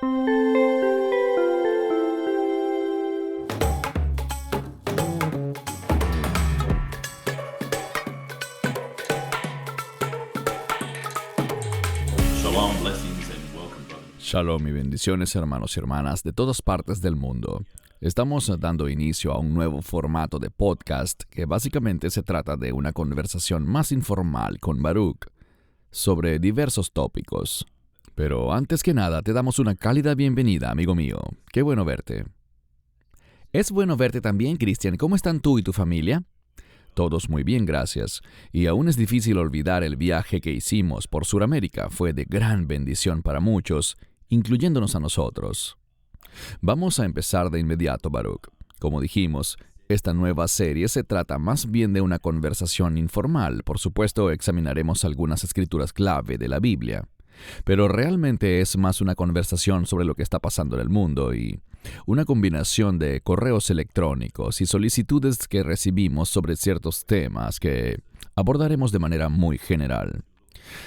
Shalom y bendiciones, hermanos y hermanas de todas partes del mundo. Estamos dando inicio a un nuevo formato de podcast que básicamente se trata de una conversación más informal con Baruch sobre diversos tópicos. Pero antes que nada, te damos una cálida bienvenida, amigo mío. Qué bueno verte. Es bueno verte también, Cristian. ¿Cómo están tú y tu familia? Todos muy bien, gracias. Y aún es difícil olvidar el viaje que hicimos por Sudamérica. Fue de gran bendición para muchos, incluyéndonos a nosotros. Vamos a empezar de inmediato, Baruch. Como dijimos, esta nueva serie se trata más bien de una conversación informal. Por supuesto, examinaremos algunas escrituras clave de la Biblia. Pero realmente es más una conversación sobre lo que está pasando en el mundo y una combinación de correos electrónicos y solicitudes que recibimos sobre ciertos temas que abordaremos de manera muy general.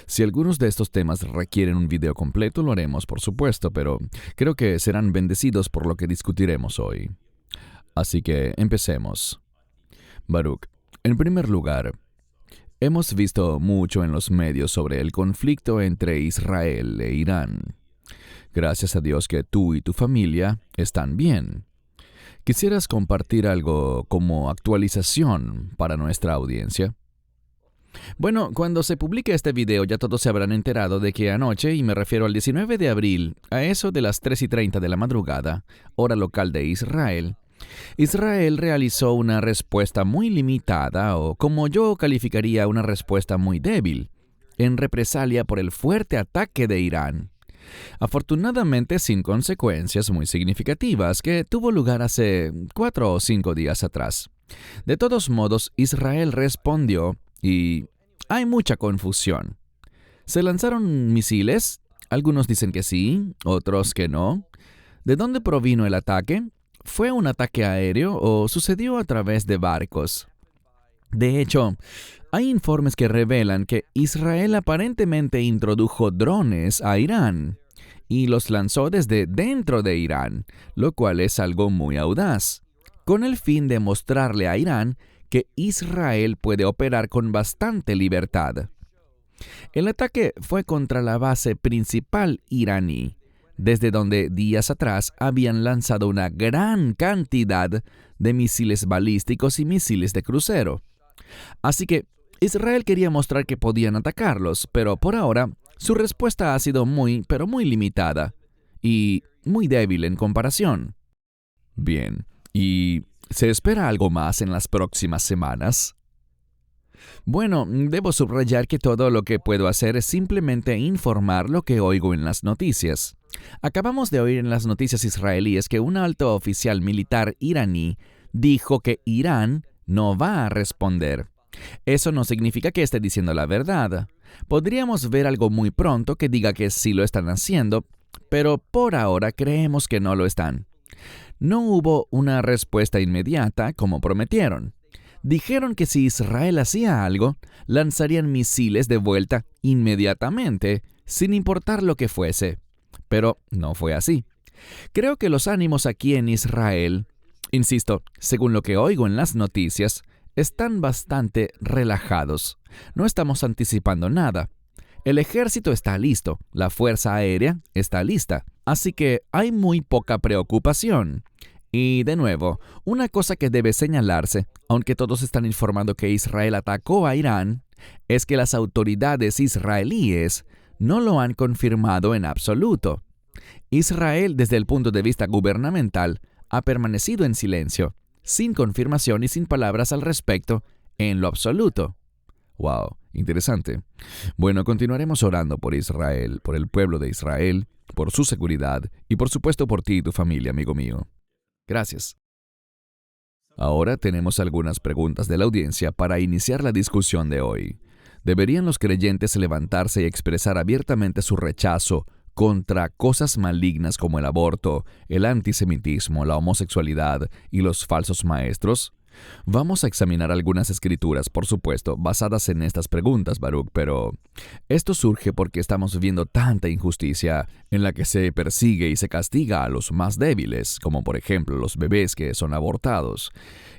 Si algunos de estos temas requieren un video completo, lo haremos, por supuesto, pero creo que serán bendecidos por lo que discutiremos hoy. Así que empecemos. Baruch, en primer lugar, hemos visto mucho en los medios sobre el conflicto entre Israel e Irán. Gracias a Dios que tú y tu familia están bien. ¿Quisieras compartir algo como actualización para nuestra audiencia? Bueno, cuando se publique este video ya todos se habrán enterado de que anoche, y me refiero al 19 de abril, a eso de las 3:30 de la madrugada, hora local de Israel realizó una respuesta muy limitada, o como yo calificaría una respuesta muy débil, en represalia por el fuerte ataque de Irán. Afortunadamente sin consecuencias muy significativas que tuvo lugar hace 4 o 5 días atrás. De todos modos, Israel respondió y hay mucha confusión. ¿Se lanzaron misiles? Algunos dicen que sí, otros que no. ¿De dónde provino el ataque? ¿Fue un ataque aéreo o sucedió a través de barcos? De hecho, hay informes que revelan que Israel aparentemente introdujo drones a Irán y los lanzó desde dentro de Irán, lo cual es algo muy audaz, con el fin de mostrarle a Irán que Israel puede operar con bastante libertad. El ataque fue contra la base principal iraní, desde donde días atrás habían lanzado una gran cantidad de misiles balísticos y misiles de crucero. Así que Israel quería mostrar que podían atacarlos, pero por ahora su respuesta ha sido muy limitada y muy débil en comparación. Bien, ¿y se espera algo más en las próximas semanas? Bueno, debo subrayar que todo lo que puedo hacer es simplemente informar lo que oigo en las noticias. Acabamos de oír en las noticias israelíes que un alto oficial militar iraní dijo que Irán no va a responder. Eso no significa que esté diciendo la verdad. Podríamos ver algo muy pronto que diga que sí lo están haciendo, pero por ahora creemos que no lo están. No hubo una respuesta inmediata como prometieron. Dijeron que si Israel hacía algo, lanzarían misiles de vuelta inmediatamente, sin importar lo que fuese. Pero no fue así. Creo que los ánimos aquí en Israel, insisto, según lo que oigo en las noticias, están bastante relajados. No estamos anticipando nada. El ejército está listo, la fuerza aérea está lista, así que hay muy poca preocupación. Y de nuevo, una cosa que debe señalarse, aunque todos están informando que Israel atacó a Irán, es que las autoridades israelíes no lo han confirmado en absoluto. Israel, desde el punto de vista gubernamental, ha permanecido en silencio, sin confirmación y sin palabras al respecto, en lo absoluto. Wow, interesante. Bueno, continuaremos orando por Israel, por el pueblo de Israel, por su seguridad y por supuesto por ti y tu familia, amigo mío. Gracias. Ahora tenemos algunas preguntas de la audiencia para iniciar la discusión de hoy. ¿Deberían los creyentes levantarse y expresar abiertamente su rechazo contra cosas malignas como el aborto, el antisemitismo, la homosexualidad y los falsos maestros? Vamos a examinar algunas escrituras, por supuesto, basadas en estas preguntas, Baruch, pero esto surge porque estamos viendo tanta injusticia en la que se persigue y se castiga a los más débiles, como por ejemplo los bebés que son abortados,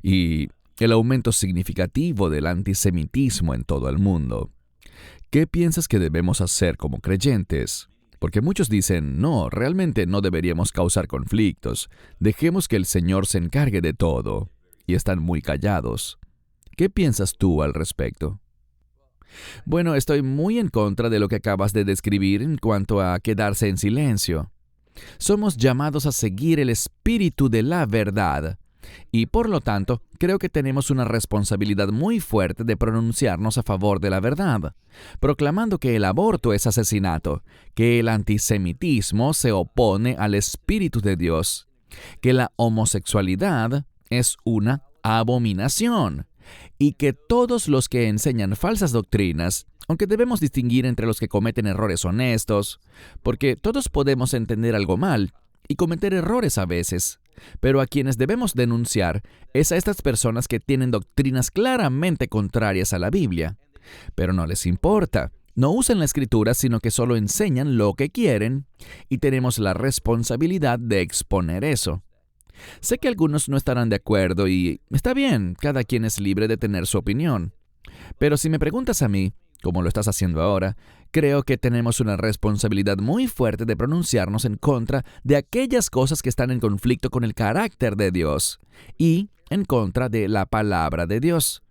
y el aumento significativo del antisemitismo en todo el mundo. ¿Qué piensas que debemos hacer como creyentes? Porque muchos dicen, no, realmente no deberíamos causar conflictos, dejemos que el Señor se encargue de todo. Y están muy callados. ¿Qué piensas tú al respecto? Bueno, estoy muy en contra de lo que acabas de describir en cuanto a quedarse en silencio. Somos llamados a seguir el espíritu de la verdad. Y por lo tanto, creo que tenemos una responsabilidad muy fuerte de pronunciarnos a favor de la verdad, proclamando que el aborto es asesinato, que el antisemitismo se opone al espíritu de Dios, que la homosexualidad es una abominación, y que todos los que enseñan falsas doctrinas, aunque debemos distinguir entre los que cometen errores honestos, porque todos podemos entender algo mal y cometer errores a veces, pero a quienes debemos denunciar es a estas personas que tienen doctrinas claramente contrarias a la Biblia, pero no les importa. No usan la Escritura, sino que solo enseñan lo que quieren, y tenemos la responsabilidad de exponer eso. Sé que algunos no estarán de acuerdo y está bien, cada quien es libre de tener su opinión. Pero si me preguntas a mí, como lo estás haciendo ahora, creo que tenemos una responsabilidad muy fuerte de pronunciarnos en contra de aquellas cosas que están en conflicto con el carácter de Dios y en contra de la palabra de Dios.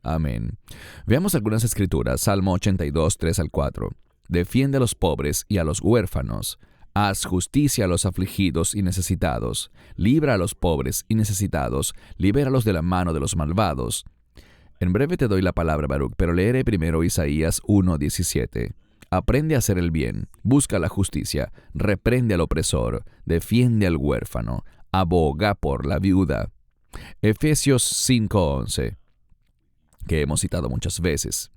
Amén. Veamos algunas escrituras. Salmo 82, 3 al 4. Defiende a los pobres y a los huérfanos. Haz justicia a los afligidos y necesitados. Libra a los pobres y necesitados. Libéralos de la mano de los malvados. En breve te doy la palabra, Baruch, pero leeré primero Isaías 1:17. Aprende a hacer el bien, busca la justicia, reprende al opresor, defiende al huérfano, aboga por la viuda. Efesios 5:11, que hemos citado muchas veces.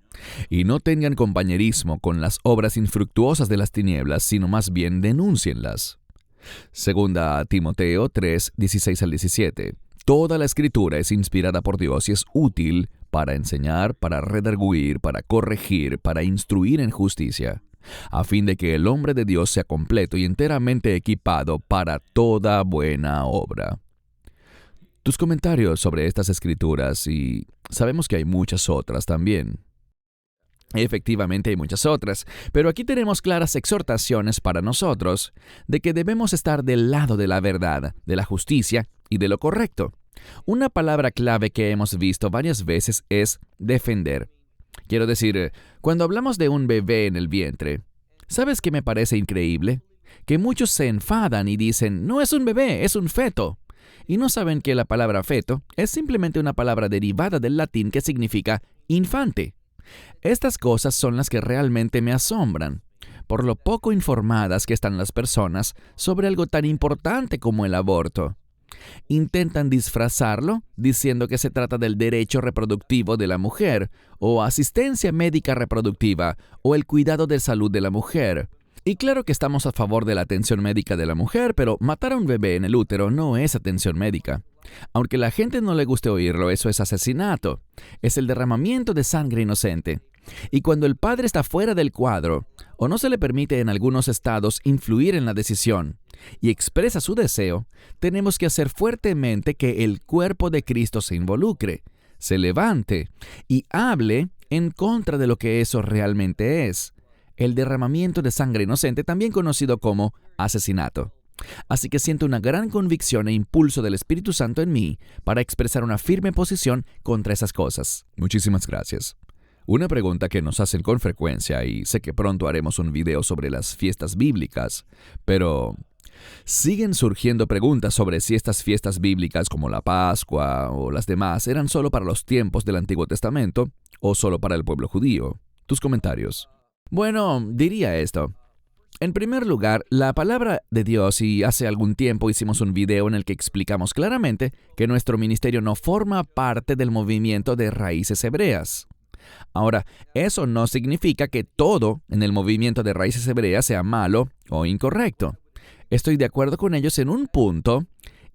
Y no tengan compañerismo con las obras infructuosas de las tinieblas, sino más bien denúncienlas. Segunda a Timoteo 3, 16 al 17. Toda la Escritura es inspirada por Dios y es útil para enseñar, para redarguir, para corregir, para instruir en justicia, a fin de que el hombre de Dios sea completo y enteramente equipado para toda buena obra. Tus comentarios sobre estas Escrituras, y sabemos que hay muchas otras también. Efectivamente hay muchas otras, pero aquí tenemos claras exhortaciones para nosotros de que debemos estar del lado de la verdad, de la justicia y de lo correcto. Una palabra clave que hemos visto varias veces es defender. Quiero decir, cuando hablamos de un bebé en el vientre, ¿sabes qué me parece increíble? Que muchos se enfadan y dicen, no es un bebé, es un feto. Y no saben que la palabra feto es simplemente una palabra derivada del latín que significa infante. Estas cosas son las que realmente me asombran, por lo poco informadas que están las personas sobre algo tan importante como el aborto. Intentan disfrazarlo diciendo que se trata del derecho reproductivo de la mujer, o asistencia médica reproductiva, o el cuidado de salud de la mujer. Y claro que estamos a favor de la atención médica de la mujer, pero matar a un bebé en el útero no es atención médica. Aunque a la gente no le guste oírlo, eso es asesinato. Es el derramamiento de sangre inocente. Y cuando el padre está fuera del cuadro, o no se le permite en algunos estados influir en la decisión, y expresa su deseo, tenemos que hacer fuertemente que el cuerpo de Cristo se involucre, se levante y hable en contra de lo que eso realmente es: el derramamiento de sangre inocente, también conocido como asesinato. Así que siento una gran convicción e impulso del Espíritu Santo en mí para expresar una firme posición contra esas cosas. Muchísimas gracias. Una pregunta que nos hacen con frecuencia, y sé que pronto haremos un video sobre las fiestas bíblicas, pero siguen surgiendo preguntas sobre si estas fiestas bíblicas como la Pascua o las demás eran solo para los tiempos del Antiguo Testamento o solo para el pueblo judío. Tus comentarios. Bueno, diría esto. En primer lugar, la palabra de Dios, y hace algún tiempo hicimos un video en el que explicamos claramente que nuestro ministerio no forma parte del movimiento de raíces hebreas. Ahora, eso no significa que todo en el movimiento de raíces hebreas sea malo o incorrecto. Estoy de acuerdo con ellos en un punto,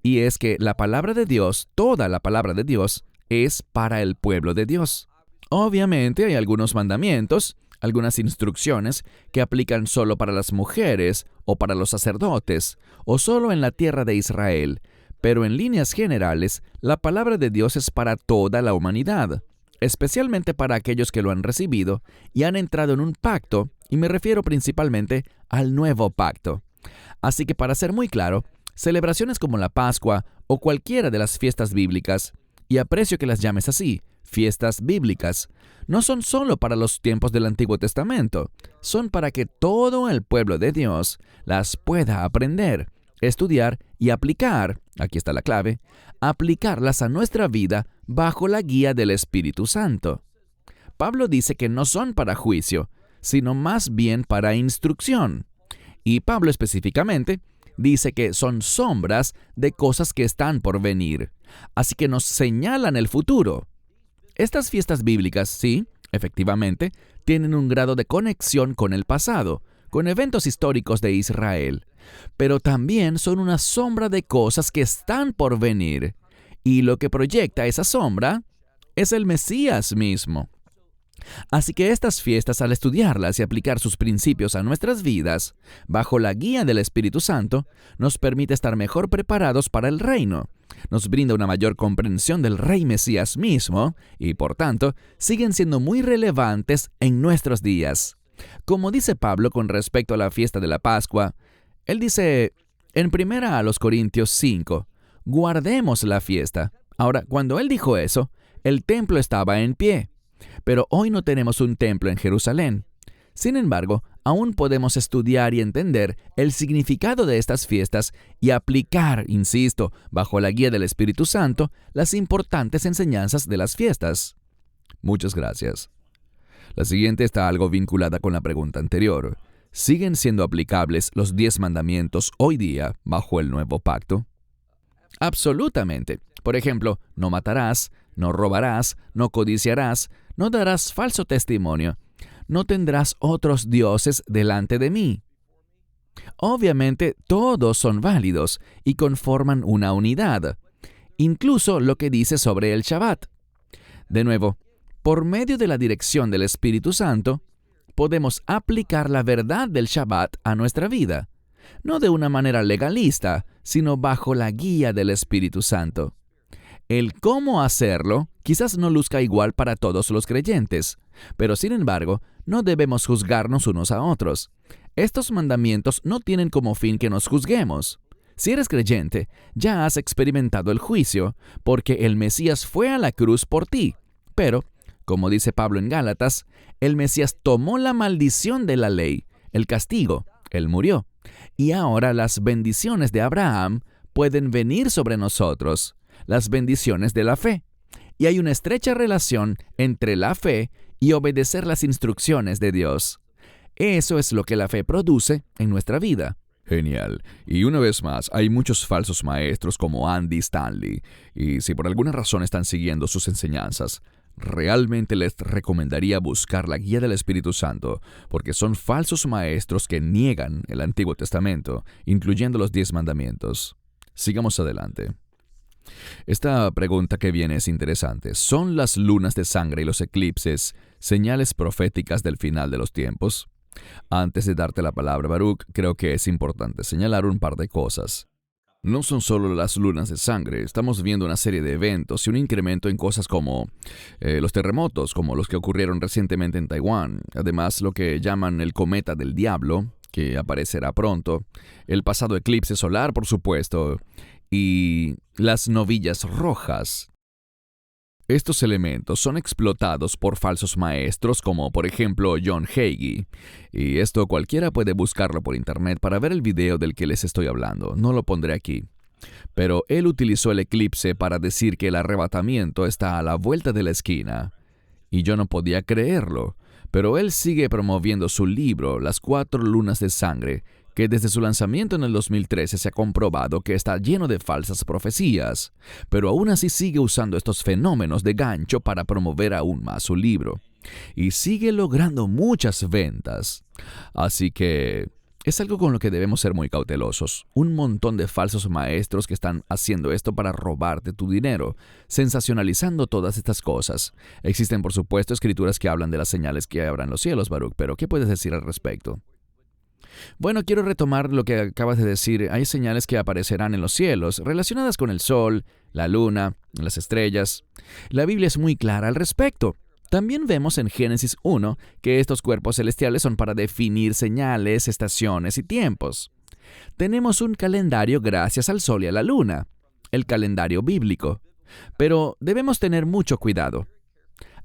y es que la palabra de Dios, toda la palabra de Dios, es para el pueblo de Dios. Obviamente hay algunos mandamientos, algunas instrucciones que aplican solo para las mujeres o para los sacerdotes, o solo en la tierra de Israel, pero en líneas generales, la palabra de Dios es para toda la humanidad, especialmente para aquellos que lo han recibido y han entrado en un pacto, y me refiero principalmente al nuevo pacto. Así que para ser muy claro, celebraciones como la Pascua o cualquiera de las fiestas bíblicas, y aprecio que las llames así, fiestas bíblicas, no son solo para los tiempos del Antiguo Testamento, son para que todo el pueblo de Dios las pueda aprender, estudiar y aplicar, aquí está la clave, aplicarlas a nuestra vida bajo la guía del Espíritu Santo. Pablo dice que no son para juicio, sino más bien para instrucción. Y Pablo específicamente dice que son sombras de cosas que están por venir, así que nos señalan el futuro. Estas fiestas bíblicas, sí, efectivamente, tienen un grado de conexión con el pasado, con eventos históricos de Israel, pero también son una sombra de cosas que están por venir, y lo que proyecta esa sombra es el Mesías mismo. Así que estas fiestas, al estudiarlas y aplicar sus principios a nuestras vidas, bajo la guía del Espíritu Santo, nos permite estar mejor preparados para el reino. Nos brinda una mayor comprensión del Rey Mesías mismo y, por tanto, siguen siendo muy relevantes en nuestros días. Como dice Pablo con respecto a la fiesta de la Pascua, él dice en 1 Corintios 5, guardemos la fiesta. Ahora, cuando él dijo eso, el templo estaba en pie. Pero hoy no tenemos un templo en Jerusalén. Sin embargo, aún podemos estudiar y entender el significado de estas fiestas y aplicar, insisto, bajo la guía del Espíritu Santo, las importantes enseñanzas de las fiestas. Muchas gracias. La siguiente está algo vinculada con la pregunta anterior. ¿Siguen siendo aplicables los 10 mandamientos hoy día bajo el nuevo pacto? Absolutamente. Por ejemplo, no matarás, no robarás, no codiciarás, no darás falso testimonio, no tendrás otros dioses delante de mí. Obviamente, todos son válidos y conforman una unidad, incluso lo que dice sobre el Shabbat. De nuevo, por medio de la dirección del Espíritu Santo, podemos aplicar la verdad del Shabbat a nuestra vida, no de una manera legalista, sino bajo la guía del Espíritu Santo. El cómo hacerlo quizás no luzca igual para todos los creyentes, pero sin embargo, no debemos juzgarnos unos a otros. Estos mandamientos no tienen como fin que nos juzguemos. Si eres creyente, ya has experimentado el juicio, porque el Mesías fue a la cruz por ti. Pero, como dice Pablo en Gálatas, el Mesías tomó la maldición de la ley, el castigo, él murió. Y ahora las bendiciones de Abraham pueden venir sobre nosotros, las bendiciones de la fe. Y hay una estrecha relación entre la fe y obedecer las instrucciones de Dios. Eso es lo que la fe produce en nuestra vida. Genial. Y una vez más, hay muchos falsos maestros como Andy Stanley, y si por alguna razón están siguiendo sus enseñanzas, realmente les recomendaría buscar la guía del Espíritu Santo, porque son falsos maestros que niegan el Antiguo Testamento, incluyendo los 10 mandamientos. Sigamos adelante. Esta pregunta que viene es interesante. ¿Son las lunas de sangre y los eclipses señales proféticas del final de los tiempos? Antes de darte la palabra, Baruch, creo que es importante señalar un par de cosas. No son solo las lunas de sangre, estamos viendo una serie de eventos y un incremento en cosas como los terremotos, como los que ocurrieron recientemente en Taiwán. Además, lo que llaman el cometa del diablo, que aparecerá pronto, el pasado eclipse solar, por supuesto, y las novillas rojas. Estos elementos son explotados por falsos maestros como por ejemplo John Hagee, y esto cualquiera puede buscarlo por internet para ver el video del que les estoy hablando, no lo pondré aquí. Pero él utilizó el eclipse para decir que el arrebatamiento está a la vuelta de la esquina, y yo no podía creerlo, pero él sigue promoviendo su libro Las 4 lunas de sangre, que desde su lanzamiento en el 2013 se ha comprobado que está lleno de falsas profecías, pero aún así sigue usando estos fenómenos de gancho para promover aún más su libro. Y sigue logrando muchas ventas. Así que Es algo con lo que debemos ser muy cautelosos. Un montón de falsos maestros que están haciendo esto para robarte tu dinero, sensacionalizando todas estas cosas. Existen, por supuesto, escrituras que hablan de las señales que habrá en los cielos, Baruch, pero ¿qué puedes decir al respecto? Bueno, quiero retomar lo que acabas de decir. Hay señales que aparecerán en los cielos, relacionadas con el sol, la luna, las estrellas. La Biblia es muy clara al respecto. También vemos en Génesis 1 que estos cuerpos celestiales son para definir señales, estaciones y tiempos. Tenemos un calendario gracias al sol y a la luna, el calendario bíblico. Pero debemos tener mucho cuidado.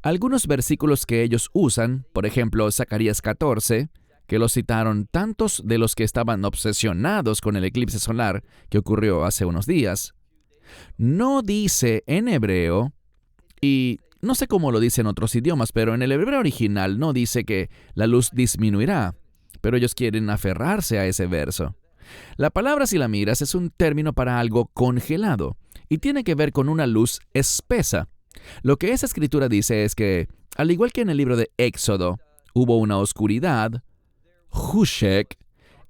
Algunos versículos que ellos usan, por ejemplo, Zacarías 14, que los citaron tantos de los que estaban obsesionados con el eclipse solar que ocurrió hace unos días, no dice en hebreo, y no sé cómo lo dice en otros idiomas, pero en el hebreo original no dice que la luz disminuirá, pero ellos quieren aferrarse a ese verso. La palabra, si la miras, es un término para algo congelado, y tiene que ver con una luz espesa. Lo que esa escritura dice es que, al igual que en el libro de Éxodo, hubo una oscuridad, Hushek,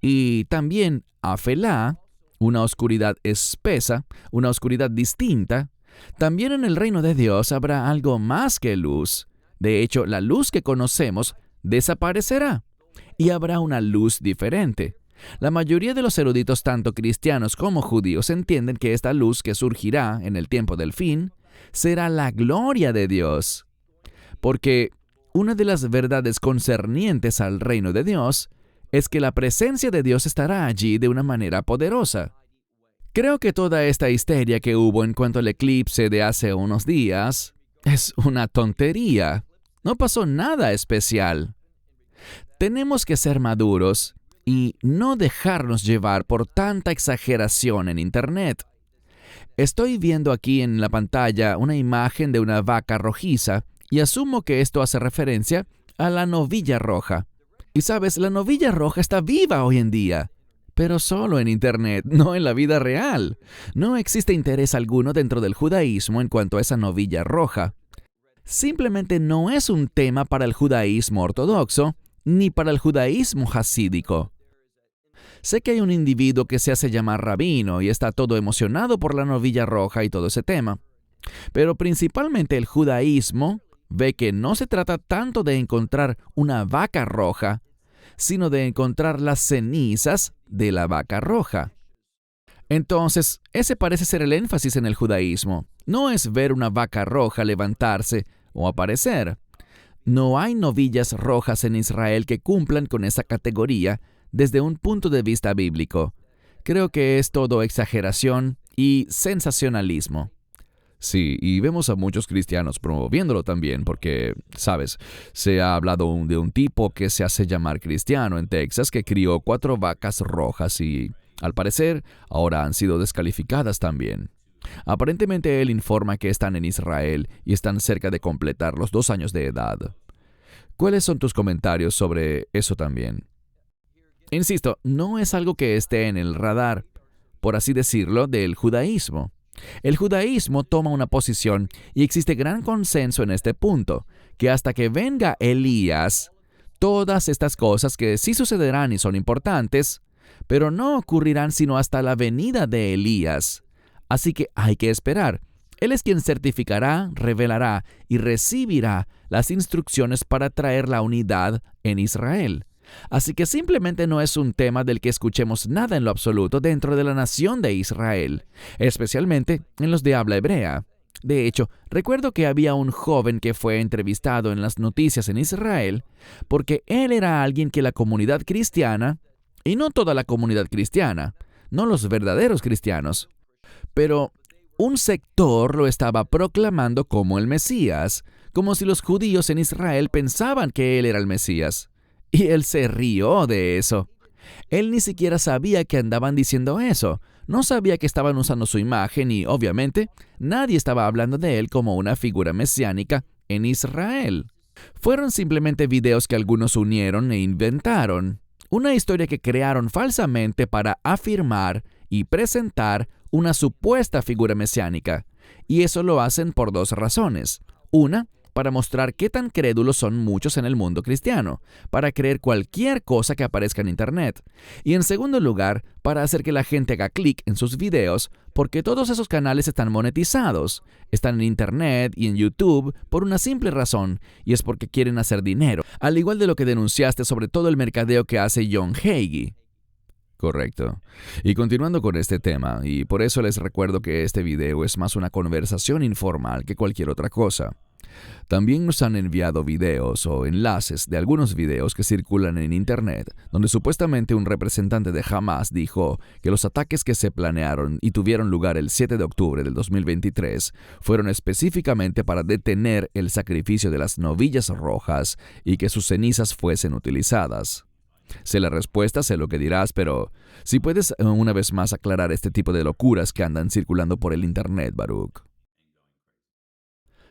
y también Afelá, una oscuridad espesa, una oscuridad distinta. También en el reino de Dios habrá algo más que luz. De hecho, la luz que conocemos desaparecerá y habrá una luz diferente. La mayoría de los eruditos, tanto cristianos como judíos, entienden que esta luz que surgirá en el tiempo del fin será la gloria de Dios. Porque una de las verdades concernientes al reino de Dios es que la presencia de Dios estará allí de una manera poderosa. Creo que toda esta histeria que hubo en cuanto al eclipse de hace unos días es una tontería. No pasó nada especial. Tenemos que ser maduros y no dejarnos llevar por tanta exageración en Internet. Estoy viendo aquí en la pantalla una imagen de una vaca rojiza y asumo que esto hace referencia a la novilla roja. Y sabes, la novilla roja está viva hoy en día. Pero solo en Internet, no en la vida real. No existe interés alguno dentro del judaísmo en cuanto a esa novilla roja. Simplemente no es un tema para el judaísmo ortodoxo, ni para el judaísmo hasídico. Sé que hay un individuo que se hace llamar rabino y está todo emocionado por la novilla roja y todo ese tema. Pero principalmente el judaísmo ve que no se trata tanto de encontrar una vaca roja, sino de encontrar las cenizas de la vaca roja. Entonces, ese parece ser el énfasis en el judaísmo. No es ver una vaca roja levantarse o aparecer. No hay novillas rojas en Israel que cumplan con esa categoría desde un punto de vista bíblico. Creo que es todo exageración y sensacionalismo. Sí, y vemos a muchos cristianos promoviéndolo también porque, ¿sabes? Se ha hablado de un tipo que se hace llamar cristiano en Texas que crió 4 vacas rojas y, al parecer, ahora han sido descalificadas también. Aparentemente él informa que están en Israel y están cerca de completar los 2 años de edad. ¿Cuáles son tus comentarios sobre eso también? Insisto, no es algo que esté en el radar, por así decirlo, del judaísmo. El judaísmo toma una posición y existe gran consenso en este punto, que hasta que venga Elías, todas estas cosas que sí sucederán y son importantes, pero no ocurrirán sino hasta la venida de Elías. Así que hay que esperar. Él es quien certificará, revelará y recibirá las instrucciones para traer la unidad en Israel. Así que simplemente no es un tema del que escuchemos nada en lo absoluto dentro de la nación de Israel, especialmente en los de habla hebrea. De hecho, recuerdo que había un joven que fue entrevistado en las noticias en Israel porque él era alguien que la comunidad cristiana, y no toda la comunidad cristiana, no los verdaderos cristianos, pero un sector lo estaba proclamando como el Mesías, como si los judíos en Israel pensaban que él era el Mesías. Y él se rió de eso. Él ni siquiera sabía que andaban diciendo eso. No sabía que estaban usando su imagen y, obviamente, nadie estaba hablando de él como una figura mesiánica en Israel. Fueron simplemente videos que algunos unieron e inventaron. Una historia que crearon falsamente para afirmar y presentar una supuesta figura mesiánica. Y eso lo hacen por 2 razones. Una, para mostrar qué tan crédulos son muchos en el mundo cristiano, para creer cualquier cosa que aparezca en Internet. Y en segundo lugar, para hacer que la gente haga clic en sus videos, porque todos esos canales están monetizados. Están en Internet y en YouTube por una simple razón, y es porque quieren hacer dinero, al igual de lo que denunciaste sobre todo el mercadeo que hace John Hagee. Correcto. Y continuando con este tema, y por eso les recuerdo que este video es más una conversación informal que cualquier otra cosa. También nos han enviado videos o enlaces de algunos videos que circulan en Internet, donde supuestamente un representante de Hamas dijo que los ataques que se planearon y tuvieron lugar el 7 de octubre del 2023 fueron específicamente para detener el sacrificio de las novillas rojas y que sus cenizas fuesen utilizadas. Sé la respuesta, sé lo que dirás, pero si puedes una vez más aclarar este tipo de locuras que andan circulando por el Internet, Baruch.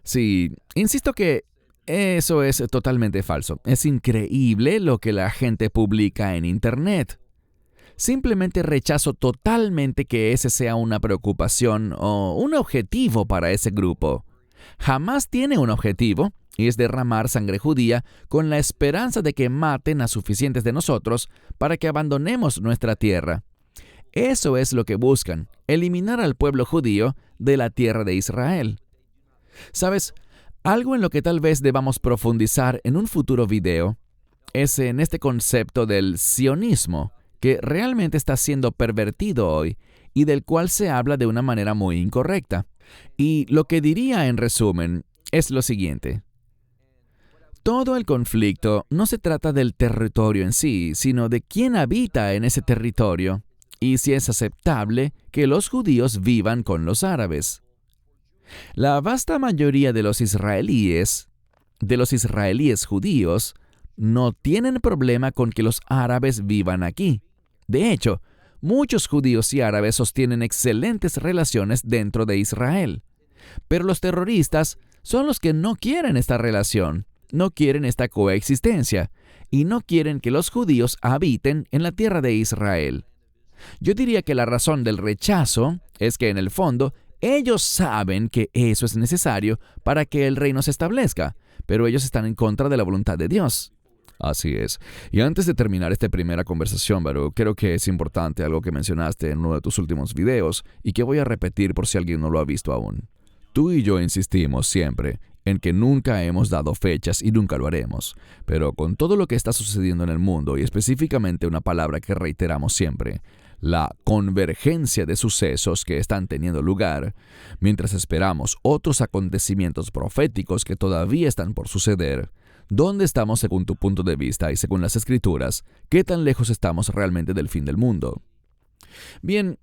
Sí, insisto que eso es totalmente falso. Es increíble lo que la gente publica en Internet. Simplemente rechazo totalmente que ese sea una preocupación o un objetivo para ese grupo. Jamás tiene un objetivo, y es derramar sangre judía con la esperanza de que maten a suficientes de nosotros para que abandonemos nuestra tierra. Eso es lo que buscan, eliminar al pueblo judío de la tierra de Israel. ¿Sabes? Algo en lo que tal vez debamos profundizar en un futuro video es en este concepto del sionismo, que realmente está siendo pervertido hoy y del cual se habla de una manera muy incorrecta. Y lo que diría en resumen es lo siguiente. Todo el conflicto no se trata del territorio en sí, sino de quién habita en ese territorio y si es aceptable que los judíos vivan con los árabes. La vasta mayoría de los israelíes judíos, no tienen problema con que los árabes vivan aquí. De hecho, muchos judíos y árabes sostienen excelentes relaciones dentro de Israel. Pero los terroristas son los que no quieren esta relación, no quieren esta coexistencia, y no quieren que los judíos habiten en la tierra de Israel. Yo diría que la razón del rechazo es que en el fondo ellos saben que eso es necesario para que el reino se establezca, pero ellos están en contra de la voluntad de Dios. Así es. Y antes de terminar esta primera conversación, Baruch, creo que es importante algo que mencionaste en uno de tus últimos videos y que voy a repetir por si alguien no lo ha visto aún. Tú y yo insistimos siempre en que nunca hemos dado fechas y nunca lo haremos, pero con todo lo que está sucediendo en el mundo y específicamente una palabra que reiteramos siempre, la convergencia de sucesos que están teniendo lugar, mientras esperamos otros acontecimientos proféticos que todavía están por suceder, ¿dónde estamos según tu punto de vista y según las Escrituras? ¿Qué tan lejos estamos realmente del fin del mundo? Bien,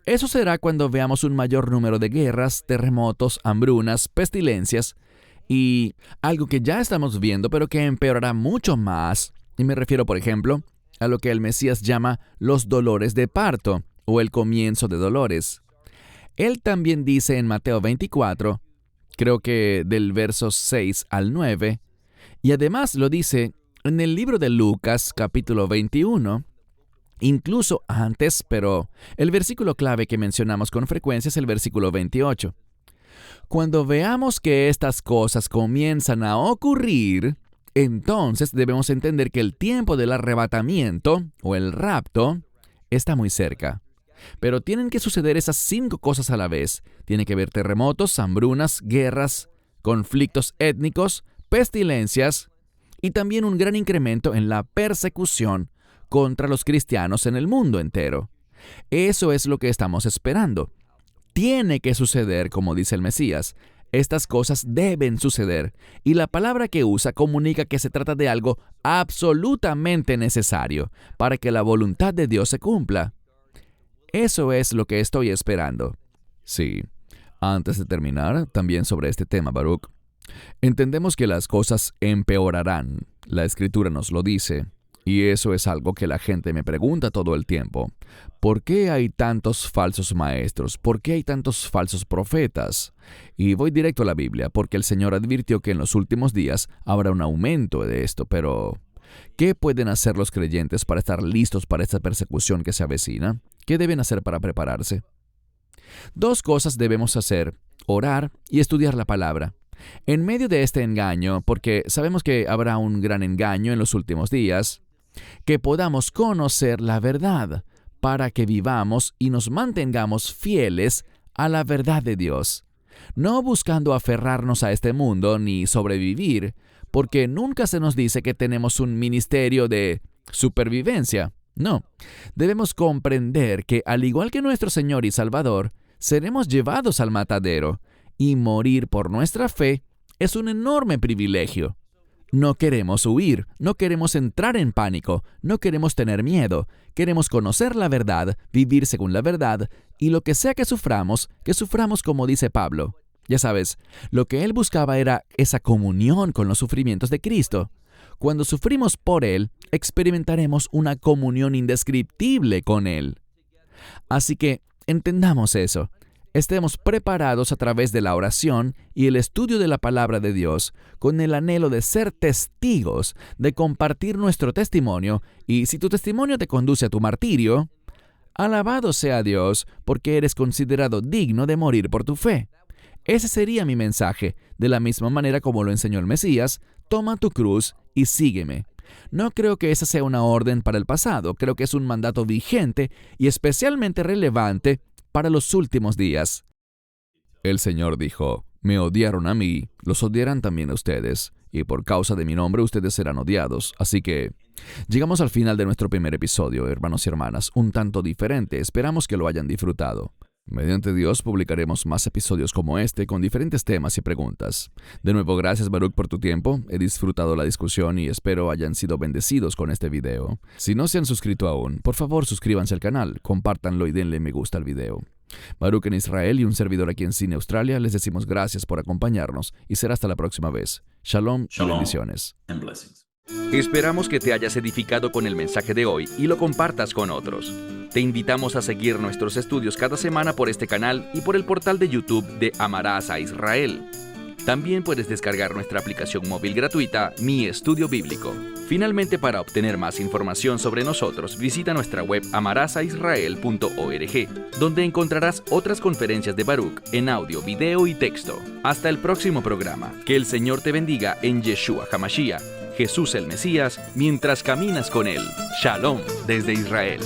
eso será cuando veamos un mayor número de guerras, terremotos, hambrunas, pestilencias y algo que ya estamos viendo pero que empeorará mucho más, y me refiero, por ejemplo, a lo que el Mesías llama los dolores de parto o el comienzo de dolores. Él también dice en Mateo 24, creo que del verso 6 al 9, y además lo dice en el libro de Lucas capítulo 21, incluso antes, pero el versículo clave que mencionamos con frecuencia es el versículo 28. Cuando veamos que estas cosas comienzan a ocurrir, entonces debemos entender que el tiempo del arrebatamiento o el rapto está muy cerca. Pero tienen que suceder esas 5 cosas a la vez. Tiene que haber terremotos, hambrunas, guerras, conflictos étnicos, pestilencias y también un gran incremento en la persecución contra los cristianos en el mundo entero. Eso es lo que estamos esperando. Tiene que suceder, como dice el Mesías. Estas cosas deben suceder, y la palabra que usa comunica que se trata de algo absolutamente necesario para que la voluntad de Dios se cumpla. Eso es lo que estoy esperando. Sí. Antes de terminar, también sobre este tema, Baruch, entendemos que las cosas empeorarán. La Escritura nos lo dice. Y eso es algo que la gente me pregunta todo el tiempo. ¿Por qué hay tantos falsos maestros? ¿Por qué hay tantos falsos profetas? Y voy directo a la Biblia, porque el Señor advirtió que en los últimos días habrá un aumento de esto, pero ¿qué pueden hacer los creyentes para estar listos para esta persecución que se avecina? ¿Qué deben hacer para prepararse? 2 cosas debemos hacer: orar y estudiar la palabra. En medio de este engaño, porque sabemos que habrá un gran engaño en los últimos días, que podamos conocer la verdad para que vivamos y nos mantengamos fieles a la verdad de Dios, no buscando aferrarnos a este mundo ni sobrevivir, porque nunca se nos dice que tenemos un ministerio de supervivencia. No, debemos comprender que al igual que nuestro Señor y Salvador, seremos llevados al matadero, y morir por nuestra fe es un enorme privilegio. No queremos huir, no queremos entrar en pánico, no queremos tener miedo, queremos conocer la verdad, vivir según la verdad, y lo que sea que suframos como dice Pablo. Ya sabes, lo que él buscaba era esa comunión con los sufrimientos de Cristo. Cuando sufrimos por Él, experimentaremos una comunión indescriptible con Él. Así que entendamos eso. Estemos preparados a través de la oración y el estudio de la palabra de Dios, con el anhelo de ser testigos, de compartir nuestro testimonio, y si tu testimonio te conduce a tu martirio, alabado sea Dios, porque eres considerado digno de morir por tu fe. Ese sería mi mensaje. De la misma manera como lo enseñó el Mesías, toma tu cruz y sígueme. No creo que esa sea una orden para el pasado, creo que es un mandato vigente y especialmente relevante para los últimos días. El Señor dijo, me odiaron a mí, los odiarán también a ustedes, y por causa de mi nombre ustedes serán odiados. Así que llegamos al final de nuestro primer episodio, hermanos y hermanas, un tanto diferente, esperamos que lo hayan disfrutado. Mediante Dios publicaremos más episodios como este con diferentes temas y preguntas. De nuevo, gracias Baruch por tu tiempo. He disfrutado la discusión y espero hayan sido bendecidos con este video. Si no se han suscrito aún, por favor suscríbanse al canal, compártanlo y denle me gusta al video. Baruch en Israel y un servidor aquí en Sydney, Australia, les decimos gracias por acompañarnos y será hasta la próxima vez. Shalom y bendiciones. Esperamos que te hayas edificado con el mensaje de hoy y lo compartas con otros. Te invitamos a seguir nuestros estudios cada semana por este canal y por el portal de YouTube de Amarás a Israel. También puedes descargar nuestra aplicación móvil gratuita, Mi Estudio Bíblico. Finalmente, para obtener más información sobre nosotros, visita nuestra web amarasaisrael.org, donde encontrarás otras conferencias de Baruch en audio, video y texto. Hasta el próximo programa. Que el Señor te bendiga en Yeshua HaMashiach, Jesús el Mesías, mientras caminas con Él. Shalom desde Israel.